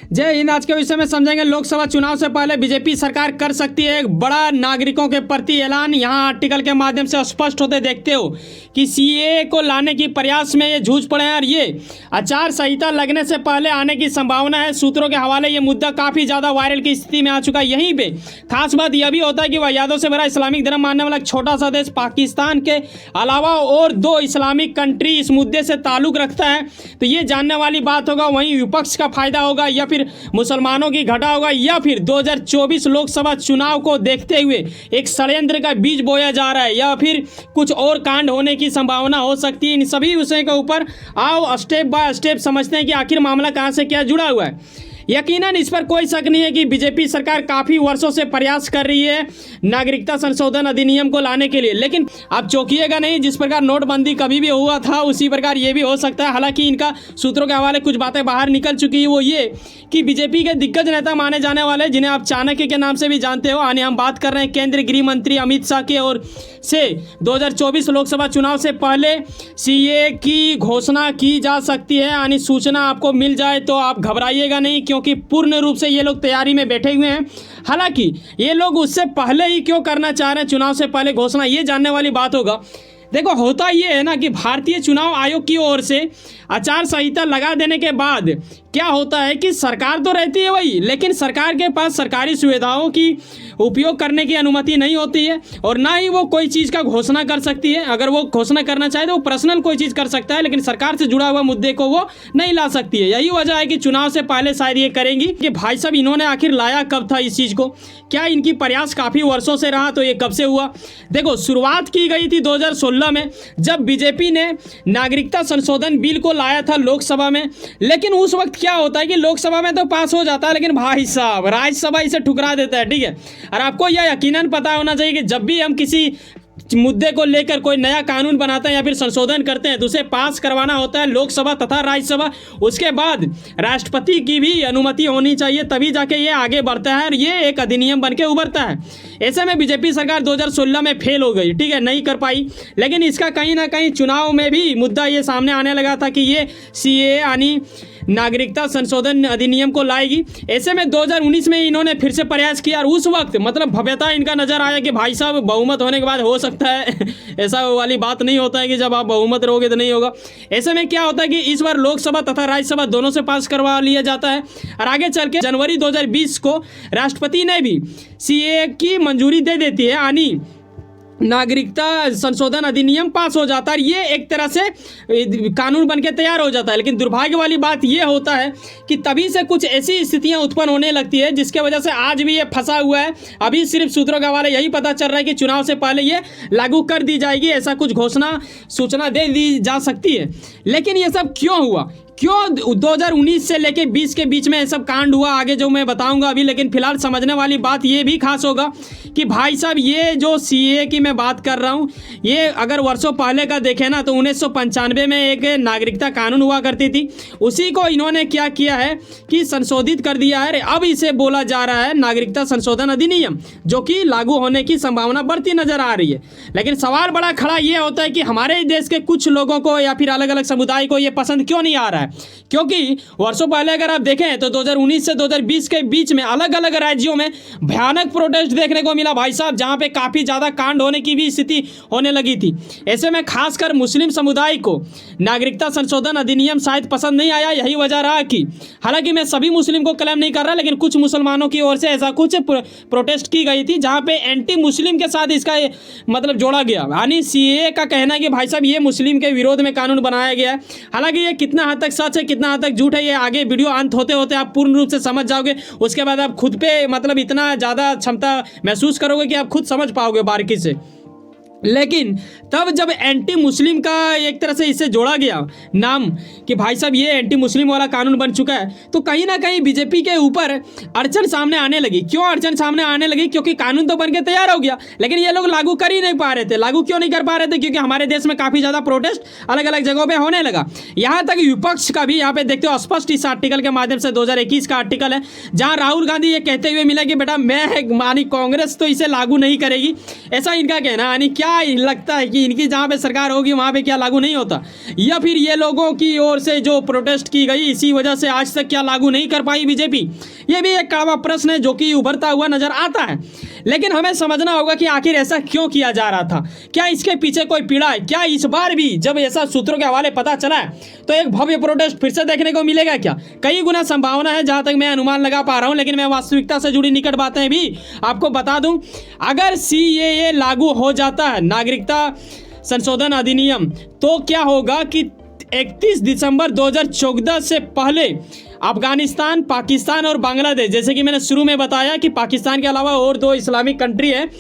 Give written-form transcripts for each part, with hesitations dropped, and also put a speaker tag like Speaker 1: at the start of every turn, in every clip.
Speaker 1: जय हिंद। आज के विषय में समझेंगे लोकसभा चुनाव से पहले बीजेपी सरकार कर सकती है एक बड़ा नागरिकों के प्रति ऐलान। यहाँ आर्टिकल के माध्यम से स्पष्ट होते देखते हो कि सीएए को लाने की प्रयास में ये जूझ पड़े हैं और ये आचार संहिता लगने से पहले आने की संभावना है। सूत्रों के हवाले ये मुद्दा काफ़ी ज़्यादा वायरल की स्थिति में आ चुका है। यहीं पे खास बात यह भी होता है कि वायदों से भरा इस्लामिक धर्म मानने वाला एक छोटा सा देश पाकिस्तान के अलावा और 2 इस्लामिक कंट्री इस मुद्दे से ताल्लुक़ रखता है। तो ये जानने वाली बात होगा, वहीं विपक्ष का फायदा होगा या फिर मुसलमानों की घटा होगा या फिर 2024 लोकसभा चुनाव को देखते हुए एक षड्यंत्र का बीज बोया जा रहा है या फिर कुछ और कांड होने की संभावना हो सकती है। इन सभी विषयों के ऊपर आओ स्टेप बाय स्टेप समझते हैं कि आखिर मामला कहां से क्या जुड़ा हुआ है। यकीनन इस पर कोई शक नहीं है कि बीजेपी सरकार काफ़ी वर्षों से प्रयास कर रही है नागरिकता संशोधन अधिनियम को लाने के लिए, लेकिन आप चौंकिएगा नहीं। जिस प्रकार नोटबंदी कभी भी हुआ था उसी प्रकार ये भी हो सकता है। हालांकि इनका सूत्रों के हवाले कुछ बातें बाहर निकल चुकी है, वो ये कि बीजेपी के दिग्गज नेता माने जाने वाले, जिन्हें आप चाणक्य के नाम से भी जानते हो, यानी हम बात कर रहे हैं केंद्रीय गृह मंत्री अमित शाह के ओर से 2024 लोकसभा चुनाव से पहले सीएए की घोषणा की जा सकती है। यानी सूचना आपको मिल जाए तो आप घबराइएगा नहीं, क्योंकि पूर्ण रूप से ये लोग तैयारी में बैठे हुए हैं। हालांकि ये लोग उससे पहले ही क्यों करना चाह रहे हैं, चुनाव से पहले घोषणा, ये जानने वाली बात होगा। देखो, होता ये है ना कि भारतीय चुनाव आयोग की ओर से आचार संहिता लगा देने के बाद क्या होता है कि सरकार तो रहती है वही, लेकिन सरकार के पास सरकारी सुविधाओं की उपयोग करने की अनुमति नहीं होती है और ना ही वो कोई चीज़ का घोषणा कर सकती है। अगर वो घोषणा करना चाहे तो वो पर्सनल कोई चीज़ कर सकता है, लेकिन सरकार से जुड़ा हुआ मुद्दे को वो नहीं ला सकती है। यही वजह है कि चुनाव से पहले शायद ये करेंगी कि भाई साहब इन्होंने आखिर लाया कब था इस चीज़ को, क्या इनकी प्रयास काफ़ी वर्षों से रहा, तो ये कब से हुआ। देखो, शुरुआत की गई थी 2016 में, जब बीजेपी ने नागरिकता संशोधन बिल को लाया था लोकसभा में। लेकिन उस वक्त क्या होता है कि लोकसभा में तो पास हो जाता है, लेकिन भाई साहब राज्यसभा इसे ठुकरा देता है। ठीक है, और आपको यह यकीनन पता होना चाहिए कि जब भी हम किसी मुद्दे को लेकर कोई नया कानून बनाते हैं या फिर संशोधन करते हैं तो उसे पास करवाना होता है लोकसभा तथा राज्यसभा। उसके बाद राष्ट्रपति की भी अनुमति होनी चाहिए, तभी जाके ये आगे बढ़ता है और ये एक अधिनियम बनके उभरता है। ऐसे में बीजेपी सरकार 2016 में फेल हो गई, ठीक है, नहीं कर पाई। लेकिन इसका कहीं ना कहीं चुनाव में भी मुद्दा ये सामने आने लगा था कि ये सीएए यानी नागरिकता संशोधन अधिनियम को लाएगी। ऐसे में 2019 में इन्होंने फिर से प्रयास किया और उस वक्त मतलब भव्यता इनका नजर आया कि भाई साहब बहुमत होने के बाद हो सकता है ऐसा वाली बात नहीं होता है कि जब आप बहुमत रहोगे तो नहीं होगा। ऐसे में क्या होता है कि इस बार लोकसभा तथा राज्यसभा दोनों से पास करवा लिया जाता है और आगे चल के जनवरी 2020 को राष्ट्रपति ने भी सीएए की मंजूरी दे देती है, यानी नागरिकता संशोधन अधिनियम पास हो जाता है। ये एक तरह से कानून बनके तैयार हो जाता है। लेकिन दुर्भाग्य वाली बात ये होता है कि तभी से कुछ ऐसी स्थितियां उत्पन्न होने लगती है जिसके वजह से आज भी ये फंसा हुआ है। अभी सिर्फ सूत्रों के हवाले यही पता चल रहा है कि चुनाव से पहले ये लागू कर दी जाएगी, ऐसा कुछ घोषणा सूचना दे दी जा सकती है। लेकिन ये सब क्यों हुआ, क्यों 2019 से लेके 20 के बीच में ये सब कांड हुआ, आगे जो मैं बताऊंगा अभी। लेकिन फिलहाल समझने वाली बात ये भी खास होगा कि भाई साहब ये जो सीएए की मैं बात कर रहा हूँ, ये अगर वर्षों पहले का देखें ना तो 1995 में एक नागरिकता कानून हुआ करती थी, उसी को इन्होंने क्या किया है कि संशोधित कर दिया है। अब इसे बोला जा रहा है नागरिकता संशोधन अधिनियम, जो कि लागू होने की संभावना बढ़ती नजर आ रही है। लेकिन सवाल बड़ा खड़ा ये होता है कि हमारे देश के कुछ लोगों को या फिर अलग अलग समुदाय को ये पसंद क्यों नहीं आ रहा है। क्योंकि वर्षों पहले अगर आप देखें तो 2019 से 2020 के बीच में अलग अलग राज्यों में भयानक प्रोटेस्ट देखने को मिला भाई साहब, जहां पे काफ़ी ज़्यादा कांड होने की भी स्थिति होने लगी थी। ऐसे में खासकर मुस्लिम समुदाय को नागरिकता संशोधन अधिनियम शायद पसंद नहीं आया। यही वजह रहा कि हालांकि मैं सभी मुस्लिम को क्लेम नहीं कर रहा, लेकिन कुछ मुसलमानों की ओर से ऐसा कुछ प्रोटेस्ट की गई थी जहाँ पे एंटी मुस्लिम के साथ इसका मतलब जोड़ा गया। यानी सीएए का कहना है कि भाई साहब ये मुस्लिम के विरोध में कानून बनाया गया है। हालांकि ये कितना हद तक सच है कितना हद तक झूठ है, ये आगे वीडियो अंत होते होते आप पूर्ण रूप से समझ जाओगे। उसके बाद आप खुद पे मतलब इतना ज़्यादा क्षमता महसूस करोगे कि आप खुद समझ पाओगे बारीकी से। लेकिन तब जब एंटी मुस्लिम का एक तरह से इससे जोड़ा गया नाम कि भाई साहब ये एंटी मुस्लिम वाला कानून बन चुका है, तो कहीं ना कहीं बीजेपी के ऊपर अड़चन सामने आने लगी। क्यों अड़चन सामने आने लगी? क्योंकि कानून तो बन के तैयार हो गया, लेकिन ये लोग लागू कर ही नहीं पा रहे थे। लागू क्यों नहीं कर पा रहे थे? क्योंकि हमारे देश में काफ़ी ज़्यादा प्रोटेस्ट अलग अलग जगहों पर होने लगा। यहाँ तक विपक्ष का भी यहाँ पे देखते हो स्पष्ट इस आर्टिकल के माध्यम से 2021 का आर्टिकल है, जहाँ राहुल गांधी ये कहते हुए मिला कि बेटा मैं मानी कांग्रेस तो इसे लागू नहीं करेगी, ऐसा इनका कहना। यानी क्या क्या लगता है कि इनकी जहाँ पे सरकार होगी वहाँ पे क्या लागू नहीं होता, या फिर ये लोगों की ओर से जो प्रोटेस्ट की गई इसी वजह से आज तक क्या लागू नहीं कर पाई बीजेपी? ये भी एक कड़वा प्रश्न है जो कि उभरता हुआ नजर आता है। लेकिन हमें समझना होगा कि आखिर ऐसा क्यों किया जा रहा था, क्या इसके पीछे कोई पीड़ा है? क्या इस बार भी जब ऐसा सूत्रों के हवाले पता चला है तो एक भव्य प्रोटेस्ट फिर से देखने को मिलेगा क्या? कई गुना संभावना है जहां तक मैं अनुमान लगा पा रहा हूं, लेकिन मैं वास्तविकता से जुड़ी निकट बातें भी आपको बता दूं। अगर सीएए लागू हो जाता है, नागरिकता संशोधन अधिनियम, तो क्या होगा कि 31 दिसंबर 2014 से पहले अफगानिस्तान, पाकिस्तान और बांग्लादेश, जैसे कि मैंने शुरू में बताया कि पाकिस्तान के अलावा और 2 इस्लामिक कंट्री है,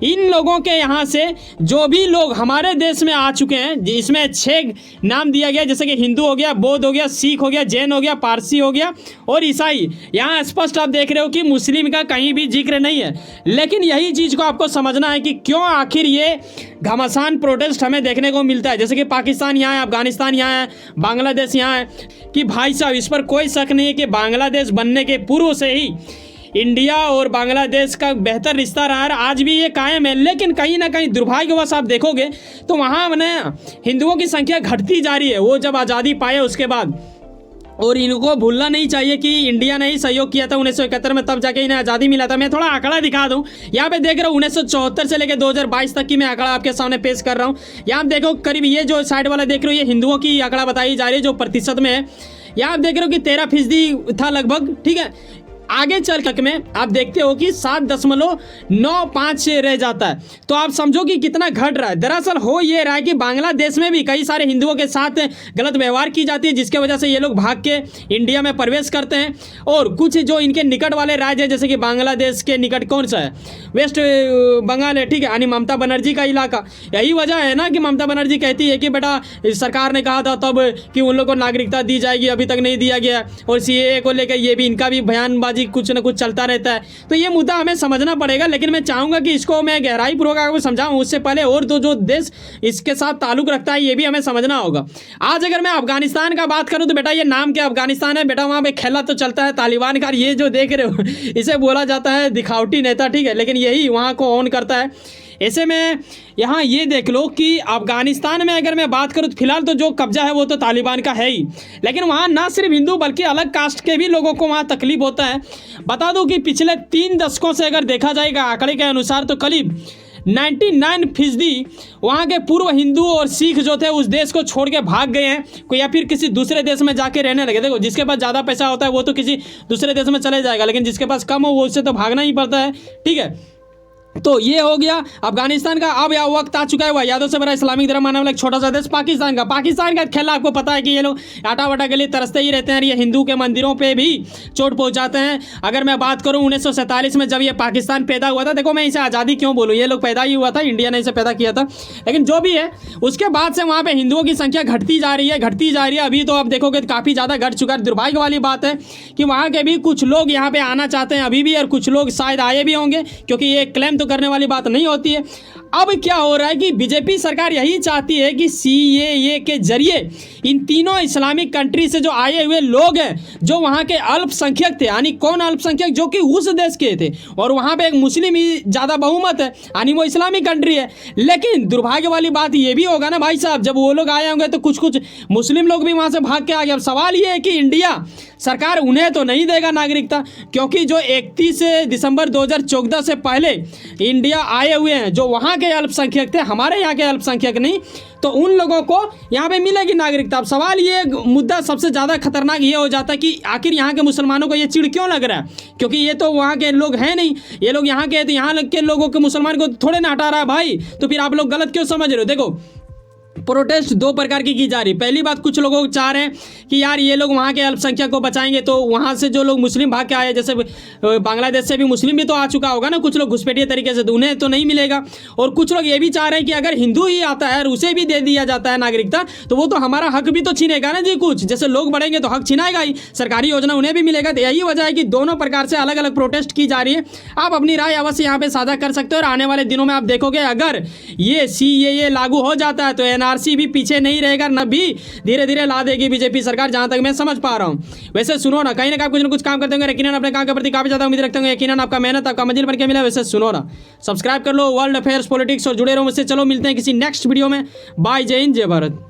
Speaker 1: इन लोगों के यहाँ से जो भी लोग हमारे देश में आ चुके हैं, इसमें 6 नाम दिया गया, जैसे कि हिंदू हो गया, बौद्ध हो गया, सिख हो गया, जैन हो गया, पारसी हो गया और ईसाई। यहाँ स्पष्ट आप देख रहे हो कि मुस्लिम का कहीं भी जिक्र नहीं है। लेकिन यही चीज़ को आपको समझना है कि क्यों आखिर ये घमासान प्रोटेस्ट हमें देखने को मिलता है। जैसे कि पाकिस्तान यहाँ है, अफगानिस्तान यहाँ है, बांग्लादेश यहाँ है, कि भाई साहब इस पर कोई शक नहीं है कि बांग्लादेश बनने के पूर्व से ही इंडिया और बांग्लादेश का बेहतर रिश्ता रहा है, आज भी ये कायम है। लेकिन कहीं ना कहीं दुर्भाग्यवश आप देखोगे तो वहाँ हिंदुओं की संख्या घटती जा रही है, वो जब आज़ादी पाए उसके बाद। और इनको भूलना नहीं चाहिए कि इंडिया ने ही सहयोग किया था 1971 में, तब जाके इन्हें आज़ादी मिला था। मैं थोड़ा आंकड़ा दिखा दूं, यहाँ पे देख रहा हूँ 1974 से लेकर 2022 तक की मैं आंकड़ा आपके सामने पेश कर रहा हूँ। यहाँ देखो करीब ये जो साइड वाला देख रहे हो, ये हिंदुओं की आंकड़ा बताई जा रही है जो प्रतिशत में है। यहाँ आप देख रहे हो कि 13% था लगभग, ठीक है। आगे चल कर में आप देखते हो कि 7.95 रह जाता है। तो आप समझो कि कितना घट रहा है। दरअसल हो ये रहा है कि बांग्लादेश में भी कई सारे हिंदुओं के साथ गलत व्यवहार की जाती है, जिसके वजह से ये लोग भाग के इंडिया में प्रवेश करते हैं। और कुछ जो इनके निकट वाले राज्य, जैसे कि बांग्लादेश के निकट कौन सा है, वेस्ट बंगाल है, ठीक है, यानी ममता बनर्जी का इलाका। यही वजह है ना कि ममता बनर्जी कहती है कि बेटा सरकार ने कहा था तब कि उन लोगों को नागरिकता दी जाएगी, अभी तक नहीं दिया गया। और सीएए को लेकर ये भी इनका भी बयानबाजी कुछ ना कुछ चलता रहता है। तो ये मुद्दा हमें समझना पड़ेगा। लेकिन मैं चाहूंगा कि इसको मैं गहराई पूर्वक आपको समझाऊं, उससे पहले और जो देश इसके साथ ताल्लुक रखता है ये भी हमें समझना होगा। आज अगर मैं अफगानिस्तान का बात करूं तो बेटा ये नाम क्या अफगानिस्तान है, बेटा वहां पे खेला तो चलता है तालिबान का। ये जो देख रहे हो इसे बोला जाता है दिखावटी नेता, ठीक है, लेकिन यही वहां को ऑन करता है। ऐसे में यहाँ ये देख लो कि अफगानिस्तान में अगर मैं बात करूँ तो फिलहाल तो जो कब्जा है वो तो तालिबान का है ही, लेकिन वहाँ ना सिर्फ हिंदू बल्कि अलग कास्ट के भी लोगों को वहाँ तकलीफ होता है। बता दूं कि पिछले 3 दशकों से अगर देखा जाएगा आंकड़े के अनुसार तो करीब 99% वहाँ के पूर्व हिंदू और सिख जो थे उस देश को छोड़ के भाग गए हैं, कोई या फिर किसी दूसरे देश में जाके रहने लगे। देखो जिसके पास ज़्यादा पैसा होता है वो तो किसी दूसरे देश में चले जाएगा, लेकिन जिसके पास कम हो वो उससे तो भागना ही पड़ता है, ठीक है। तो ये हो गया अफगानिस्तान का। अब यह वक्त आ चुका है वह यादों से बड़ा इस्लामिक धर्म मानने वाला एक छोटा सा देश पाकिस्तान का। पाकिस्तान का खेला आपको पता है कि ये लोग आटा वाटा के लिए तरसते ही रहते हैं, ये हिंदू के मंदिरों पे भी चोट पहुंचाते हैं। अगर मैं बात करूं 1947 में जब ये पाकिस्तान पैदा हुआ था, देखो मैं इसे आज़ादी क्यों बोलूँ, ये लोग पैदा ही हुआ था, इंडिया ने इसे पैदा किया था, लेकिन जो भी है उसके बाद से वहाँ पर हिंदुओं की संख्या घटती जा रही है। अभी तो आप देखोगे काफ़ी ज़्यादा घट चुका है। दुर्भाग्य वाली बात है कि वहाँ के भी कुछ लोग यहाँ पर आना चाहते हैं अभी भी, और कुछ लोग शायद आए भी होंगे, क्योंकि ये क्लेम तो करने वाली बात नहीं होती है। अब क्या हो रहा है कि बीजेपी सरकार यही चाहती है कि सीएए के जरिए इन तीनों इस्लामिक कंट्री से जो आए हुए लोग हैं, जो वहाँ के अल्पसंख्यक थे, यानी कौन अल्पसंख्यक, जो कि उस देश के थे, और वहाँ पे एक मुस्लिम ही ज़्यादा बहुमत है, यानी वो इस्लामिक कंट्री है। लेकिन दुर्भाग्य वाली बात ये भी होगा ना भाई साहब, जब वो लोग आए होंगे तो कुछ मुस्लिम लोग भी वहाँ से भाग के आ गए। अब सवाल ये है कि इंडिया सरकार उन्हें तो नहीं देगा नागरिकता, क्योंकि जो 31 दिसंबर 2014 से पहले इंडिया आए हुए हैं, जो वहाँ के अल्पसंख्यक थे, हमारे यहाँ के अल्पसंख्यक नहीं, तो उन लोगों को यहाँ पे मिलेगी नागरिकता। अब सवाल ये मुद्दा सबसे ज़्यादा खतरनाक ये हो जाता है कि आखिर यहाँ के मुसलमानों को ये चिढ़ क्यों लग रहा है, क्योंकि ये तो वहाँ के लोग हैं नहीं, ये लोग यहाँ के हैं, तो यहाँ के लोगों के मुसलमान को थोड़े ना हटा रहा है भाई। तो फिर आप लोग गलत क्यों समझ रहे हो। देखो प्रोटेस्ट 2 प्रकार की जा रही है। पहली बात, कुछ लोगों चाह रहे हैं कि यार ये लोग वहाँ के अल्पसंख्यक को बचाएंगे, तो वहाँ से जो लोग मुस्लिम भाग के आए, जैसे बांग्लादेश से भी मुस्लिम भी तो आ चुका होगा ना कुछ लोग घुसपैठिए तरीके से, तो उन्हें तो नहीं मिलेगा। और कुछ लोग ये भी चाह रहे हैं कि अगर हिंदू ही आता है और उसे भी दे दिया जाता है नागरिकता, तो वो तो हमारा हक भी तो छीनेगा ना जी, कुछ जैसे लोग बढ़ेंगे तो हक छीनाएगा ही, सरकारी योजना उन्हें भी मिलेगा। तो यही वजह है कि दोनों प्रकार से अलग अलग प्रोटेस्ट की जा रही है। आप अपनी राय अवश्य यहाँ पे साझा कर सकते हो, और आने वाले दिनों में आप देखोगे अगर ये सीएए लागू हो जाता है तो एनआरसी भी पीछे नहीं रहेगा, न भी धीरे धीरे ला देगी बीजेपी सरकार, जहां तक मैं समझ पा रहा हूं। वैसे सुनो ना, कहीं ना कहीं कुछ ना कुछ काम करते होंगे, यकीनन अपने काम के प्रति काफी ज्यादा उम्मीद रखते होंगे, यकीनन आपका मेहनत आपका मंजिल बन के मिला। वैसे सुनो ना, सब्सक्राइब कर लो वर्ल्ड अफेयर्स पॉलिटिक्स और जुड़े रहो मुझसे। चलो मिलते हैं किसी नेक्स्ट वीडियो में। बाय, जय हिंद, जय भारत।